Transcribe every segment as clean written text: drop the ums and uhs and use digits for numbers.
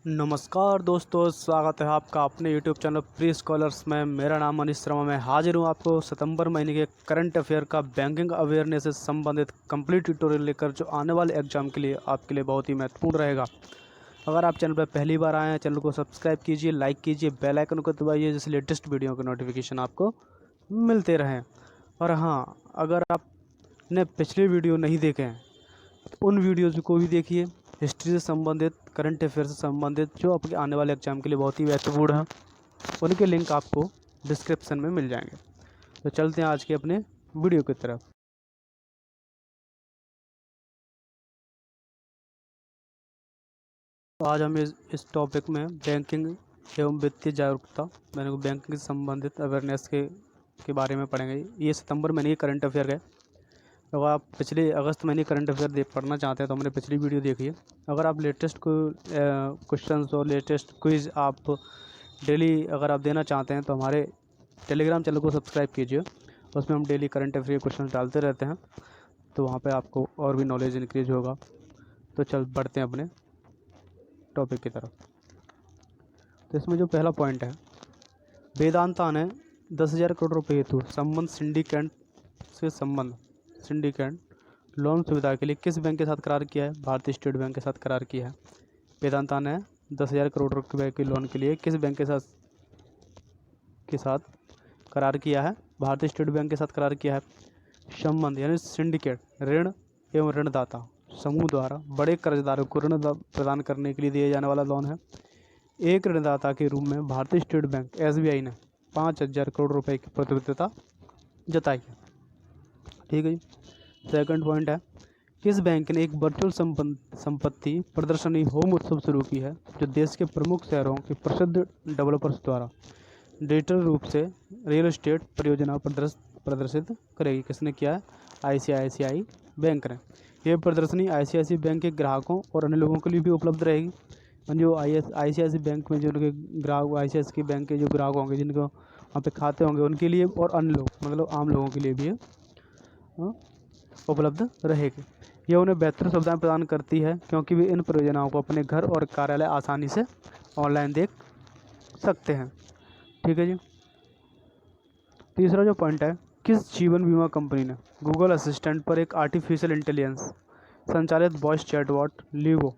नमस्कार दोस्तों, स्वागत है आपका अपने यूट्यूब चैनल प्री स्कॉलर्स में। मेरा नाम मनीष शर्मा। मैं हाजिर हूँ आपको सितंबर महीने के करंट अफेयर का बैंकिंग अवेयरनेस से संबंधित कंप्लीट ट्यूटोरियल लेकर, जो आने वाले एग्जाम के लिए आपके लिए बहुत ही महत्वपूर्ण रहेगा। अगर आप चैनल पर पहली बार आए हैं, चैनल को सब्सक्राइब कीजिए, लाइक कीजिए, बेल आइकन को दबाइए, जिससे लेटेस्ट वीडियो के नोटिफिकेशन आपको मिलते रहें। और हाँ, अगर आपने पिछले वीडियो नहीं देखे हैं तो उन वीडियोज़ को भी देखिए। हिस्ट्री से संबंधित, करंट अफेयर से संबंधित, जो आपके आने वाले एग्जाम के लिए बहुत ही महत्वपूर्ण है, उनके लिंक आपको डिस्क्रिप्शन में मिल जाएंगे। तो चलते हैं आज के अपने वीडियो की तरफ। तो आज हम इस टॉपिक में बैंकिंग एवं वित्तीय जागरूकता, मैंने बैंकिंग से संबंधित अवेयरनेस के बारे में पढ़ेंगे। ये सितंबर महीने करंट अफेयर है। अगर आप पिछले अगस्त महीने करंट अफेयर पढ़ना चाहते हैं तो हमने पिछली वीडियो देखिए। अगर आप लेटेस्ट क्वेश्चंस और लेटेस्ट क्विज़ आप डेली अगर आप देना चाहते हैं तो हमारे टेलीग्राम चैनल को सब्सक्राइब कीजिए। उसमें हम डेली करंट अफेयर क्वेश्चन डालते रहते हैं, तो वहाँ पे आपको और भी नॉलेज इंक्रीज होगा। तो चल बढ़ते हैं अपने टॉपिक की तरफ। तो इसमें जो पहला पॉइंट है, वेदांता ने 10,000 करोड़ रुपये हेतु संबंध सिंडिकेट लोन सुविधा के लिए किस बैंक के साथ करार किया है? भारतीय स्टेट बैंक के साथ करार किया है। वेदांता ने 10,000 करोड़ रुपये के लोन के लिए किस बैंक के साथ करार किया है? भारतीय स्टेट बैंक के साथ करार किया है। संबंध यानी सिंडिकेट ऋण एवं ऋणदाता समूह द्वारा बड़े कर्जदारों को ऋण प्रदान करने के लिए दिए जाने वाला लोन है। एक ऋणदाता के रूप में भारतीय स्टेट बैंक SBI ने 5,000 करोड़ रुपए की प्रतिबद्धता जताई है। ठीक है जी। सेकंड पॉइंट है, किस बैंक ने एक वर्चुअल संपत्ति प्रदर्शनी होम उत्सव शुरू की है, जो देश के प्रमुख शहरों के प्रसिद्ध डेवलपर्स द्वारा डिजिटल रूप से रियल एस्टेट परियोजना प्रदर्शित करेगी? किसने किया है? ICICI बैंक ने। यह प्रदर्शनी ICICI बैंक के ग्राहकों और अन्य लोगों के लिए भी उपलब्ध रहेगी। जो ICICI बैंक में जो उनके ग्राहक, ICICI बैंक के जो ग्राहक होंगे, जिनको वहाँ पे खाते होंगे, उनके लिए और अन्य लोग, मतलब आम लोगों के लिए भी उपलब्ध रहेगी। यह उन्हें बेहतर सुविधाएं प्रदान करती है, क्योंकि वे इन परियोजनाओं को अपने घर और कार्यालय आसानी से ऑनलाइन देख सकते हैं। ठीक है जी। तीसरा जो पॉइंट है, किस जीवन बीमा कंपनी ने गूगल असिस्टेंट पर एक आर्टिफिशियल इंटेलिजेंस संचालित वॉइस चैटबॉट लीगो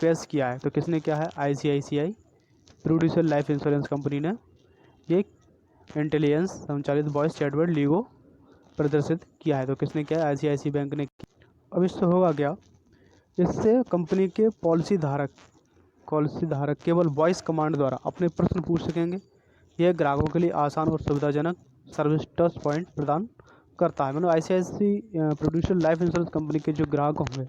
पेश किया है? तो किसने किया है? ICICI prudential life insurance company ने ये इंटेलिजेंस संचालित वॉइस चैटबॉट लीगो प्रदर्शित किया है। तो किसने किया है? ICICI बैंक ने। अब इससे होगा क्या? इससे कंपनी के पॉलिसी धारक केवल वॉइस कमांड द्वारा अपने प्रश्न पूछ सकेंगे। यह ग्राहकों के लिए आसान और सुविधाजनक सर्विस टच पॉइंट प्रदान करता है। मतलब ICICI prudential life insurance company के जो ग्राहक होंगे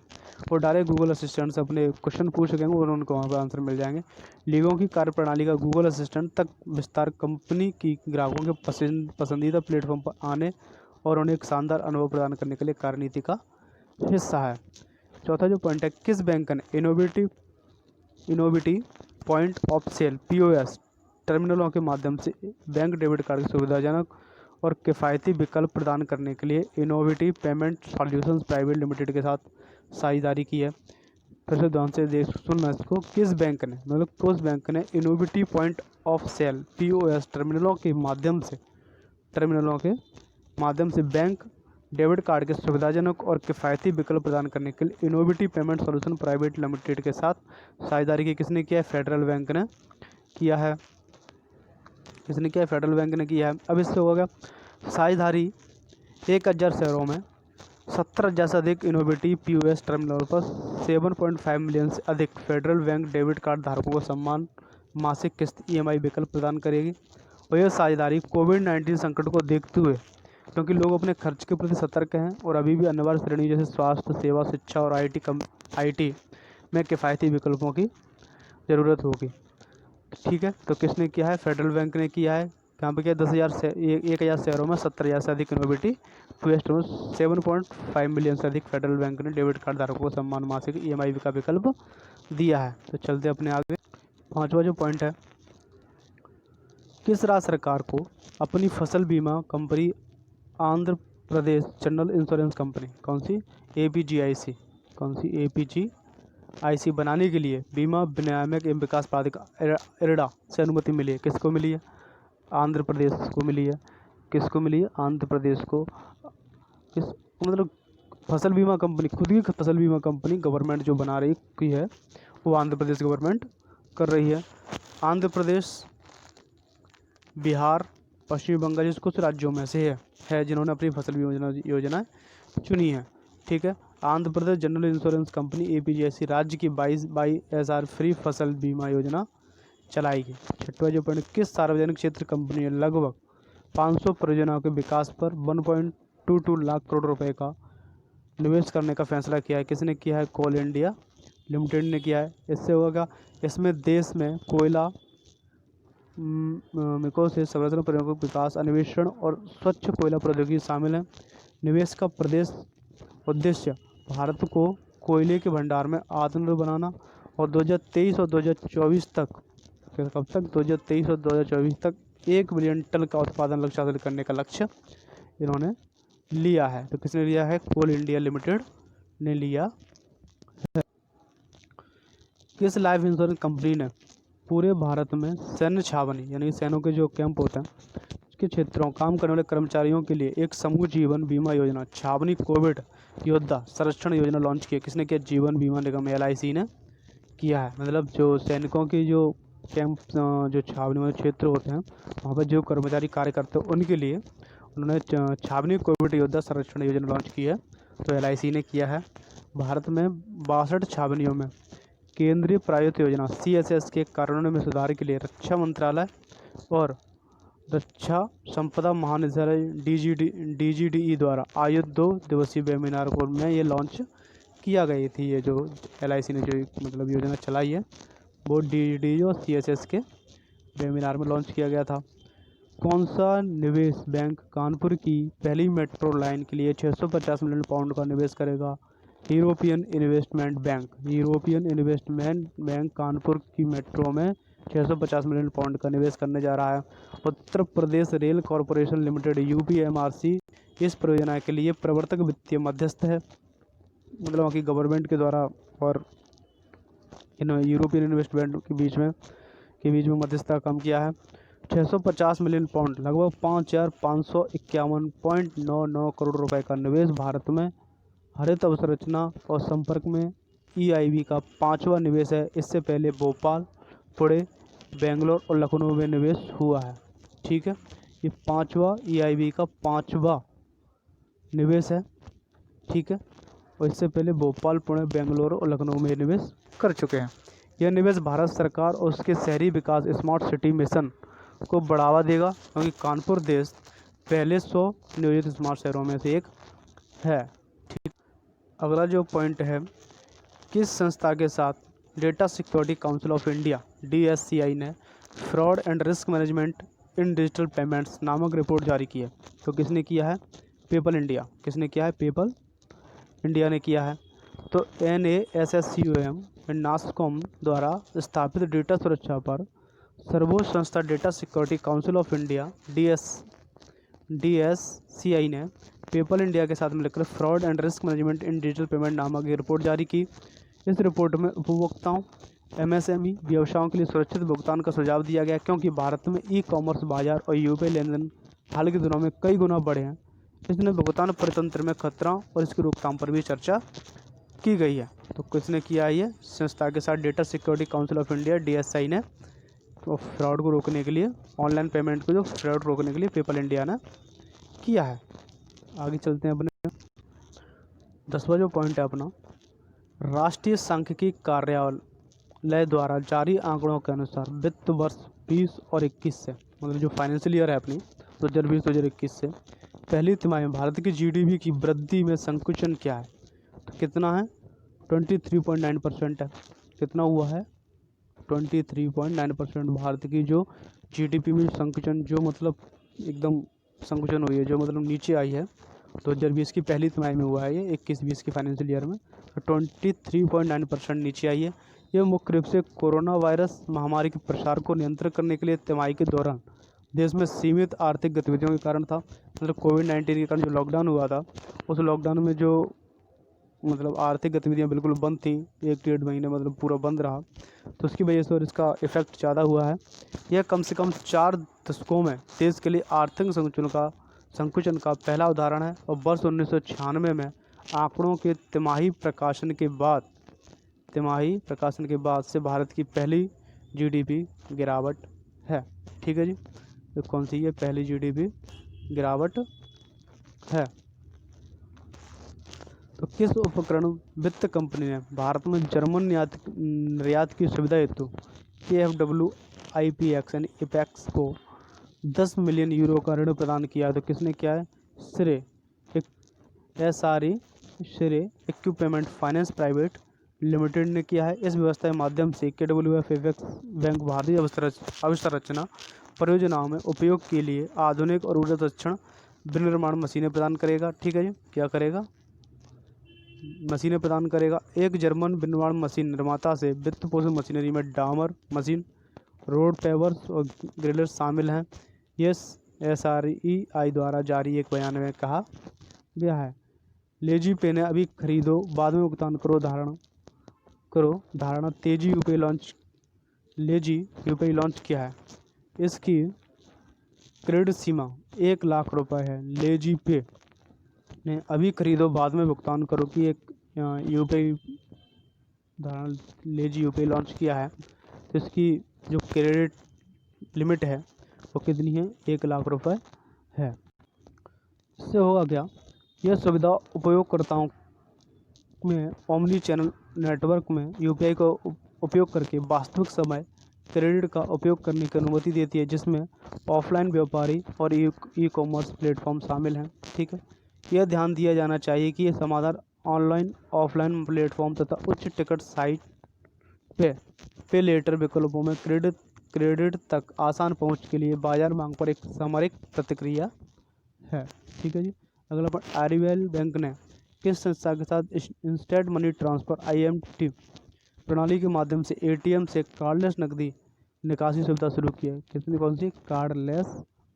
वो डायरेक्ट गूगल असिस्टेंट से अपने क्वेश्चन पूछ सकेंगे और उनको वहाँ पर आंसर मिल जाएंगे। लीगो की कार्यप्रणाली का गूगल असिस्टेंट तक विस्तार कंपनी की ग्राहकों के पसंदीदा प्लेटफॉर्म पर आने और उन्हें एक शानदार अनुभव प्रदान करने के लिए कार्यनीति का हिस्सा है। चौथा जो पॉइंट है, किस बैंक ने innovative point of sale POS टर्मिनलों के माध्यम से बैंक डेबिट कार्ड की सुविधाजनक और किफ़ायती विकल्प प्रदान करने के लिए innovative payment solutions private limited के साथ साझेदारी की है? फिर से ध्यान से सुनना इसको। किस बैंक ने, मतलब उस बैंक ने innovative point of sale POS टर्मिनलों के माध्यम से बैंक डेबिट कार्ड के सुविधाजनक और किफ़ायती विकल्प प्रदान करने के लिए innovative payment solution private limited के साथ साझेदारी की? किसने किया है? फेडरल बैंक ने किया है। किसने किया है? फेडरल बैंक ने किया है। अब इससे होगा साझेदारी 1,000 शहरों में 17,000 से अधिक इनोवेटिव POS टर्मिनल पर 7.5 मिलियन से अधिक फेडरल बैंक डेबिट कार्ड धारकों को सम्मान मासिक किस्त EMI विकल्प प्रदान करेगी। और यह साझेदारी कोविड-19 संकट को देखते हुए, क्योंकि लोग अपने खर्च के प्रति सतर्क हैं और अभी भी अनिवार्य श्रेणी जैसे स्वास्थ्य सेवा, शिक्षा और IT में किफ़ायती विकल्पों की ज़रूरत होगी। ठीक है। तो किसने किया है? फेडरल बैंक ने किया है। कहाँ पे किया? 1,000 शहरों में 17,000 से अधिक इनोवेटिव POS में 7.5 मिलियन से अधिक फेडरल बैंक ने डेबिट कार्ड धारकों को सम्मान मासिक EMI का विकल्प दिया है। तो चलते अपने आगे। पांचवा जो पॉइंट है, किस राज्य सरकार को अपनी फसल बीमा company Andhra Pradesh general insurance company, कौन सी? APGIC, कौन सी? APGIC LIC बनाने के लिए बीमा विनियामक एवं विकास प्राधिकार IRDA से अनुमति मिली है। किसको मिली है? आंध्र प्रदेश को मिली है। किसको मिली है? आंध्र प्रदेश को। किस मतलब फसल बीमा कंपनी, खुद की फसल बीमा कंपनी गवर्नमेंट जो बना रही की है वो आंध्र प्रदेश गवर्नमेंट कर रही है। आंध्र प्रदेश, बिहार, पश्चिम बंगाल जिस कुछ राज्यों में से है जिन्होंने अपनी फसल बीमा योजना चुनी है। ठीक है। Andhra Pradesh general insurance company APJC राज्य की 22 फ्री फसल बीमा योजना चलाएगी। छठवां जो पॉइंट, किस सार्वजनिक क्षेत्र कंपनी ने लगभग 500 परियोजनाओं के विकास पर 1.22 लाख करोड़ रुपए का निवेश करने का फैसला किया है? किसने किया है? कोल इंडिया लिमिटेड ने किया है। इससे होगा, इसमें देश में कोयला मिको से संरचना प्रयोगों विकास, अन्वेषण और स्वच्छ कोयला प्रौद्योगिकी शामिल है। निवेश का प्रदेश उद्देश्य भारत को कोयले के भंडार में आत्मनिर्भर बनाना और 2023 और 2024 तक, फिर कब तक? 2023 और 2024 तक 1 बिलियन टन का उत्पादन लक्ष्य हासिल करने का लक्ष्य इन्होंने लिया है। तो किसने लिया है? कोल इंडिया लिमिटेड ने लिया है। किस लाइफ इंश्योरेंस कंपनी ने पूरे भारत में सैन्य छावनी यानी सैन्यों के जो कैंप होते हैं के क्षेत्रों काम करने वाले कर्मचारियों के लिए एक समूह जीवन बीमा योजना, छावनी कोविड योद्धा संरक्षण योजना लॉन्च की है? किसने किया? जीवन बीमा निगम LIC ने किया है। मतलब जो सैनिकों की जो कैंप, जो छावनी वाले क्षेत्र होते हैं वहाँ पर जो कर्मचारी कार्य करते हैं उनके लिए उन्होंने छावनी कोविड योद्धा संरक्षण योजना लॉन्च की है। तो LIC ने किया है। भारत में 62 छावनियों में केंद्रीय प्रायोजित योजना CSS के कार्यान्वयन में सुधार के लिए रक्षा मंत्रालय और रक्षा संपदा महानिदेशालय DGDE द्वारा आयोजित 2 दिवसीय वेबिनार को में ये लॉन्च किया गई थी। ये जो LIC ने जो मतलब योजना चलाई है वो DGDE और CSS के वेबिनार में लॉन्च किया गया था। कौन सा निवेश बैंक कानपुर की पहली मेट्रो लाइन के लिए 650 मिलियन पाउंड का निवेश करेगा? यूरोपियन इन्वेस्टमेंट बैंक कानपुर की मेट्रो में 650 मिलियन पाउंड का निवेश करने जा रहा है। Uttar Pradesh rail corporation limited UPMRC इस परियोजना के लिए प्रवर्तक वित्तीय मध्यस्थ है। मतलब वहाँ की गवर्नमेंट के द्वारा और यूरोपियन इन्वेस्टमेंट के बीच में मध्यस्थता का काम किया है। 650 मिलियन पाउंड लगभग 5,551.99 करोड़ रुपए का निवेश भारत में हरित अवसंरचना और संपर्क में EIB का 5वां निवेश है। इससे पहले भोपाल, पुणे, बेंगलोर और लखनऊ में निवेश हुआ है। ठीक है, ये 5वां EIB का 5वां निवेश है। ठीक है, और इससे पहले भोपाल, पुणे, बेंगलोर और लखनऊ में निवेश कर चुके हैं। यह निवेश भारत सरकार और उसके शहरी विकास स्मार्ट सिटी मिशन को बढ़ावा देगा क्योंकि कानपुर देश पहले 100 नियोजित स्मार्ट शहरों में से एक है। ठीक, अगला जो पॉइंट है, किस संस्था के साथ data security council of India DSCI ने fraud and risk management in digital payments नामक रिपोर्ट जारी की है? तो किसने किया है? PayPal India. किसने किया है? पेपल इंडिया ने किया है। तो NASSCOM एंड नास्कॉम द्वारा स्थापित डेटा सुरक्षा पर सर्वोच्च संस्था data security council of India DSCI ने पेपल इंडिया के साथ मिलकर fraud and risk management in digital payment नामक एक रिपोर्ट जारी की। इस रिपोर्ट में उपभोक्ताओं, MSME व्यवसायों के लिए सुरक्षित भुगतान का सुझाव दिया गया क्योंकि भारत में ई-कॉमर्स बाजार और UPI लेनदेन हाल के दिनों में कई गुना बढ़े हैं। इसने भुगतान परितंत्र में खतरा और इसकी रोकथाम पर भी चर्चा की गई है। तो किसने किया है? ये संस्था के साथ data security council of India DSCI ने तो फ्रॉड को रोकने के लिए, ऑनलाइन पेमेंट को जो फ्रॉड रोकने के लिए पेपल इंडिया ने किया है। आगे चलते हैं अपने 10वां जो पॉइंट है अपना, राष्ट्रीय सांख्यिकी कार्यालय द्वारा जारी आंकड़ों के अनुसार वित्त वर्ष 20 और 21 से, मतलब जो फाइनेंशियल ईयर है अपनी 2020-2021 से पहली तिमाही में भारत की GDP की वृद्धि में संकुचन क्या है? तो कितना है? 23.9% है। कितना हुआ है? 23.9% भारत की जो GDP में संकुचन, जो मतलब एकदम संकुचन हुई है, जो मतलब नीचे आई है 2020 की पहली तिमाही में हुआ है। ये 21-20 की फाइनेंशियल ईयर में 23.9% नीचे आई है। ये मुख्य रूप से कोरोना वायरस महामारी के प्रसार को नियंत्रित करने के लिए तिमाही के दौरान देश में सीमित आर्थिक गतिविधियों के कारण था। मतलब कोविड-19 के कारण जो लॉकडाउन हुआ था, उस लॉकडाउन में जो मतलब आर्थिक गतिविधियाँ बिल्कुल बंद थी, 1 डेढ़ महीने मतलब पूरा बंद रहा, तो उसकी वजह से और इसका इफ़ेक्ट ज़्यादा हुआ है। यह कम से कम 4 दशकों में देश के लिए आर्थिक संकुचन का पहला उदाहरण है और वर्ष 1996 में आंकड़ों के तिमाही प्रकाशन के बाद से भारत की पहली जीडीपी गिरावट है। ठीक है जी, तो कौन सी ये पहली जीडीपी गिरावट है। तो किस उपकरण वित्त कंपनी ने भारत में जर्मन निर्यात की सुविधा हेतु KfW-IPX यानी इपेक्स को 10 मिलियन यूरो का ऋण प्रदान किया? तो किसने किया है? श्रेय इक्विपमेंट फाइनेंस प्राइवेट लिमिटेड ने किया है। इस व्यवस्था के माध्यम से KWF बैंक भारतीय अवसंरचना परियोजनाओं में उपयोग के लिए आधुनिक और ऊर्जा संरक्षण विनिर्माण मशीनें प्रदान करेगा। ठीक है जी, क्या करेगा? मशीनें प्रदान करेगा। एक जर्मन विनिर्माण मशीन निर्माता से वित्त पोषण मशीनरी में डामर मशीन, रोड पेवर्स और ग्रिलर्स शामिल हैं। ये SREI द्वारा जारी एक बयान में कहा गया है। लेजी पे ने अभी खरीदो बाद में भुगतान करो धारणा तेजी लेजी यूपीआई लॉन्च किया है। इसकी क्रेडिट सीमा 1 लाख रुपए है। लेजी पे ने अभी खरीदो बाद में भुगतान करो कि एक यूपीआई धारणा लेजी यूपीआई लॉन्च किया है, तो इसकी जो क्रेडिट लिमिट है वो कितनी है? 1 लाख रुपए है। इससे होगा क्या? यह सुविधा उपयोगकर्ताओं में ओमनी चैनल नेटवर्क में यूपीआई का उपयोग करके वास्तविक समय क्रेडिट का उपयोग करने की अनुमति देती है, जिसमें ऑफलाइन व्यापारी और ई कॉमर्स प्लेटफॉर्म शामिल हैं। ठीक है, यह ध्यान दिया जाना चाहिए कि यह समाधान ऑनलाइन ऑफलाइन प्लेटफॉर्म तथा उच्च टिकट साइट पे लेटर विकल्पों में क्रेडिट तक आसान पहुंच के लिए बाजार मांग पर एक सामरिक प्रतिक्रिया है। ठीक है जी, अगला पॉइंट, आरबीएल बैंक ने किस संस्था के साथ इंस्टेंट मनी ट्रांसफर IMT प्रणाली के माध्यम से ATM से कार्डलेस नकदी निकासी सुविधा शुरू की है? किसने? कौन सी? कार्डलेस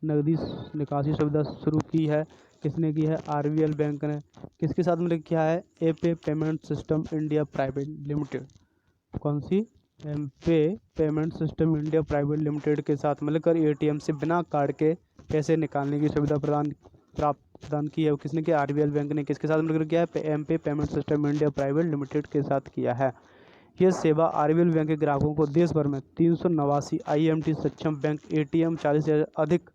नकदी निकासी सुविधा शुरू की है। किसने की है? आरबीएल बैंक ने। किसके साथ मिलकर किया है? एपे payment system India private limited. कौन सी? एमपे payment system India private limited के साथ मिलकर ATM से बिना कार्ड के पैसे निकालने की सुविधा प्रदान की है। किसने किया? आरबीएल बैंक ने। किसके साथ मिलकर किया है? एमपे payment system India private limited के साथ किया है। यह सेवा आरबीएल बैंक के ग्राहकों को देश भर में 389 IMT सक्षम बैंक ATM 40 से अधिक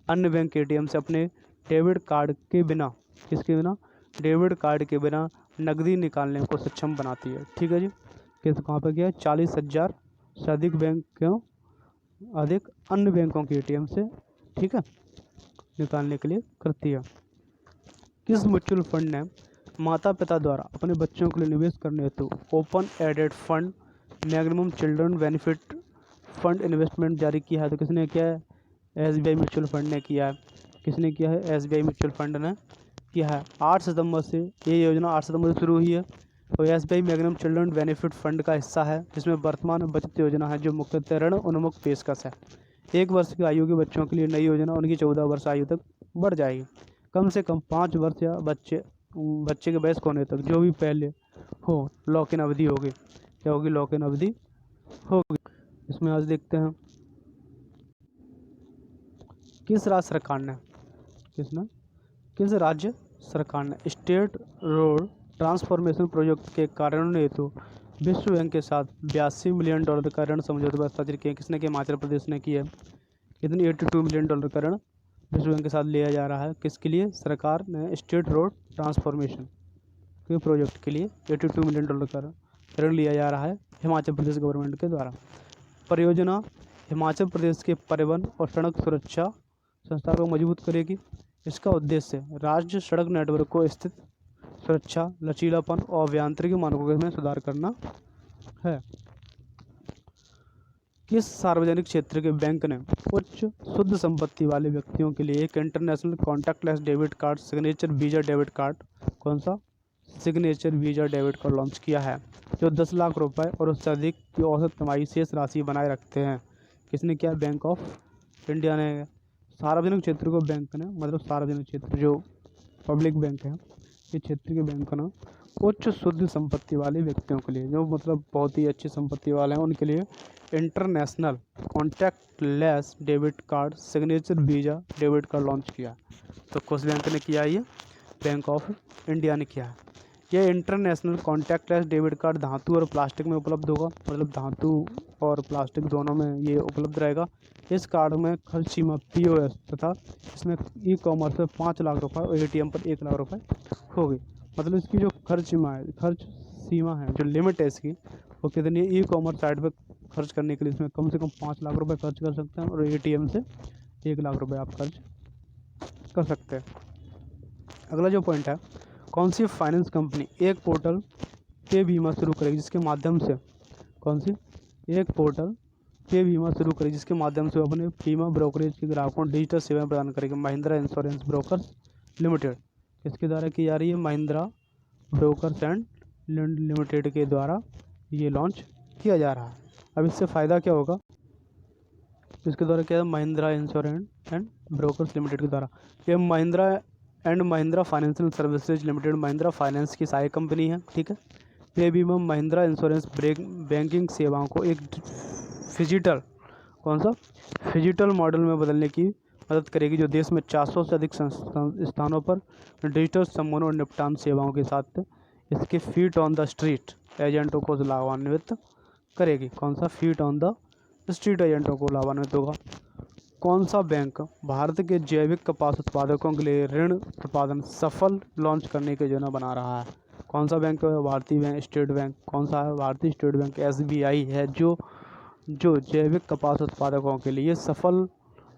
अन्य बैंक ATM से अपने डेबिट कार्ड के बिना, किसके बिना? डेबिट कार्ड के बिना नकदी निकालने को सक्षम बनाती है। ठीक है जी, कहाँ पर किया है? 40,000 से अधिक अधिक अन्य बैंकों के ATM से, ठीक है, निकालने के लिए करती है। किस म्यूचुअल फंड ने माता पिता द्वारा अपने बच्चों के लिए निवेश करने हेतु open ended fund maximum children benefit fund investment जारी किया है? तो किसने किया है? SBI म्यूचुअल फंड ने किया है। किसने किया है? SBI म्यूचुअल फंड ने किया है। 8 सितंबर से ये योजना 8 सितंबर से शुरू हुई है और SBI maximum children benefit fund का हिस्सा है, जिसमें वर्तमान बचत योजना है जो मुख्यतः ऋण उन्मुख पेशकश है। 1 वर्ष की आयु के बच्चों के लिए नई योजना उनकी 14 वर्ष आयु तक बढ़ जाएगी। कम से कम 5 वर्ष या बच्चे के वयस्क होने तक जो भी पहले हो लॉक इन अवधि होगी। क्या होगी? लॉक इन अवधि होगी। इसमें आज देखते हैं किस राज्य सरकार ने स्टेट रोड ट्रांसफॉर्मेशन प्रोजेक्ट के कार्यान्वयन हेतु विश्व बैंक के साथ $82 मिलियन का ऋण समझौते पर हस्ताक्षर किए? किसने किया? हिमाचल प्रदेश ने किया। कितनी? $82 मिलियन का ऋण विश्व बैंक के साथ लिया जा रहा है। किसके लिए? सरकार ने स्टेट रोड ट्रांसफॉर्मेशन के प्रोजेक्ट के लिए $82 मिलियन का ऋण लिया जा रहा है हिमाचल प्रदेश गवर्नमेंट के द्वारा। परियोजना हिमाचल प्रदेश के परिवहन और सड़क सुरक्षा संस्था को मजबूत करेगी। इसका उद्देश्य राज्य सड़क नेटवर्क को स्थित सुरक्षा, लचीलापन और यांत्रिक मानकों में सुधार करना है। किस सार्वजनिक क्षेत्र के बैंक ने उच्च शुद्ध संपत्ति वाले व्यक्तियों के लिए एक international contactless debit card signature visa debit card, कौन सा? Signature visa debit card launch किया है, जो 10 लाख रुपए और उससे अधिक की औसत कमाई शेष राशि बनाए रखते हैं? किसने किया? बैंक ऑफ इंडिया ने। सार्वजनिक क्षेत्र को बैंक ने, मतलब सार्वजनिक क्षेत्र जो पब्लिक बैंक है, ये क्षेत्र के बैंक ना उच्च शुद्ध संपत्ति वाले व्यक्तियों के लिए, जो मतलब बहुत ही अच्छी संपत्ति वाले हैं उनके लिए international contactless debit card signature visa debit card launch किया। तो किस बैंक ने किया है ये? बैंक ऑफ इंडिया ने किया है। यह इंटरनेशनल कॉन्टैक्टलेस डेबिट कार्ड धातु और प्लास्टिक में उपलब्ध होगा, मतलब धातु और प्लास्टिक दोनों में ये उपलब्ध रहेगा। इस कार्ड में खर्च सीमा POS तथा इसमें ई-कॉमर्स में 5 लाख रुपये और ATM पर 1 लाख रुपये होगी। मतलब इसकी जो खर्च सीमा है जो लिमिट है इसकी, वो कितनी है? ई-कॉमर्स साइट पर खर्च करने के लिए इसमें कम से कम 5 लाख रुपये खर्च कर सकते हैं और ATM से 1 लाख रुपये आप खर्च कर सकते हैं। अगला जो पॉइंट है, कौन सी फाइनेंस कंपनी एक पोर्टल पे बीमा शुरू करेगी जिसके माध्यम से जिसके माध्यम से वो अपने बीमा ब्रोकरेज के ग्राहकों को डिजिटल सेवाएं प्रदान करेगी? महिंद्रा इंश्योरेंस ब्रोकर्स लिमिटेड किसके द्वारा की जा रही है? महिंद्रा ब्रोकर्स एंड लिमिटेड के द्वारा ये लॉन्च किया जा रहा है। अब इससे फ़ायदा क्या होगा? इसके द्वारा क्या है? Mahindra insurance and brokers limited के द्वारा ये Mahindra financial services limited Mahindra finance की सहायक कंपनी है, ठीक है। ये बीमा महिंद्रा इंश्योरेंस बैंकिंग सेवाओं को एक डिजिटल मॉडल में बदलने की मदद करेगी, जो देश में 400 से अधिक स्थानों पर डिजिटल संबंध और निपटान सेवाओं के साथ इसके फीट ऑन द स्ट्रीट एजेंटों को लाभान्वित करेगी। कौन सा? फीट ऑन द स्ट्रीट एजेंटों को लाभान्वित होगा। कौन सा बैंक भारत के जैविक कपास उत्पादकों के लिए ऋण उत्पादन सफल लॉन्च करने की योजना बना रहा है? कौन सा बैंक है? भारतीय बैंक, स्टेट बैंक। कौन सा है? भारतीय स्टेट बैंक। SBI है जो जैविक कपास उत्पादकों के लिए सफल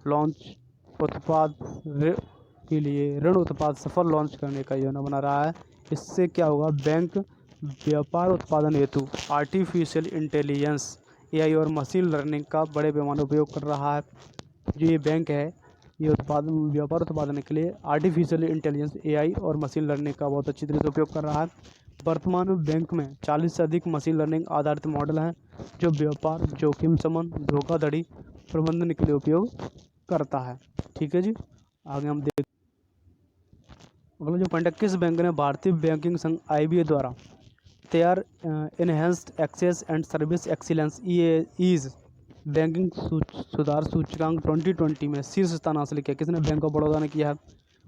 लॉन्च उत्पाद के लिए ऋण उत्पाद सफल लॉन्च करने का योजना बना रहा है। इससे क्या होगा? बैंक व्यापार उत्पादन हेतु आर्टिफिशियल इंटेलिजेंस AI और मशीन लर्निंग का बड़े पैमाने उपयोग कर रहा है। जो ये बैंक है ये व्यापार उत्पादन के लिए आर्टिफिशियल इंटेलिजेंस AI और मशीन लर्निंग का बहुत अच्छी तरह से उपयोग कर रहा है। वर्तमान में बैंक में 40 से अधिक मशीन लर्निंग आधारित मॉडल हैं जो व्यापार जोखिम शमन धोखाधड़ी प्रबंधन के लिए उपयोग करता है, ठीक है जी। आगे हम देख अगला जो पॉइंट है, किस बैंक ने भारतीय बैंकिंग संघ IBA द्वारा तैयार enhanced access and service excellence ease banking सुधार सूचकांक 2020 में शीर्ष स्थान हासिल किया? किसने? बैंक ऑफ बड़ौदा ने किया है।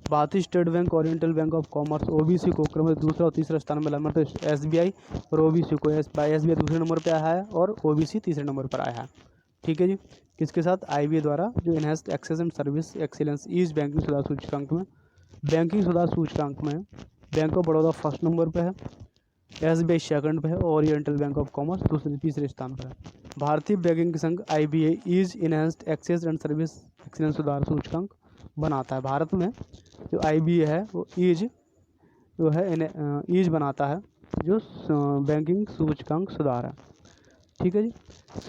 भारतीय state bank, oriental bank of commerce, OBC को क्रमशः दूसरा और तीसरा स्थान मिला। मतलब SBI और OBC को SBI दूसरे नंबर पर आया है और OBC तीसरे नंबर पर आया है, ठीक है जी। किसके साथ? IBA द्वारा जो enhanced access and service excellence ease banking सुधार सूचकांक में bank of Baroda first number पर है, SBI सेकंड पे है और ओरिएंटल बैंक ऑफ कॉमर्स तीसरे स्थान पर है। भारतीय बैंकिंग संघ IBA ease enhanced access and service excellence सुधार सूचकांक बनाता है। भारत में जो IBA है वो ईज बनाता है जो बैंकिंग सूचकांक सुधार है, ठीक है जी।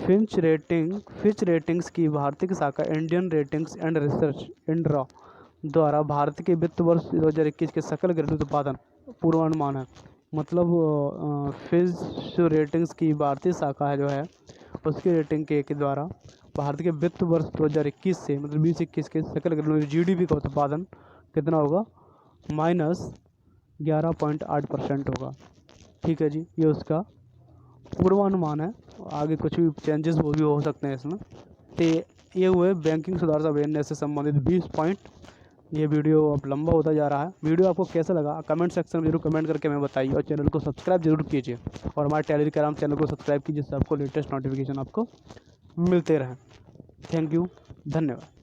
फिच रेटिंग्स की भारतीय शाखा Indian ratings and research INRA द्वारा भारत के वित्त वर्ष 2021 के सकल घरेलू उत्पादन पूर्वानुमान है। मतलब फिच रेटिंग्स की भारतीय शाखा है जो है उसकी रेटिंग के द्वारा भारत के वित्त वर्ष 2021 से मतलब 2021 के सकल घरेलू GDP का उत्पादन कितना होगा? -11.8% होगा, ठीक है जी। ये उसका पूर्वानुमान है, आगे कुछ भी चेंजेस वो भी हो सकते हैं इसमें। तो ये हुए बैंकिंग सुधार अवेयरनेस से संबंधित 20 पॉइंट। ये वीडियो अब लंबा होता जा रहा है। वीडियो आपको कैसा लगा कमेंट सेक्शन में जरूर कमेंट करके हमें बताइए और चैनल को सब्सक्राइब जरूर कीजिए और हमारे टेलीग्राम चैनल को सब्सक्राइब कीजिए जिससे आपको लेटेस्ट नोटिफिकेशन आपको मिलते रहें। थैंक यू, धन्यवाद।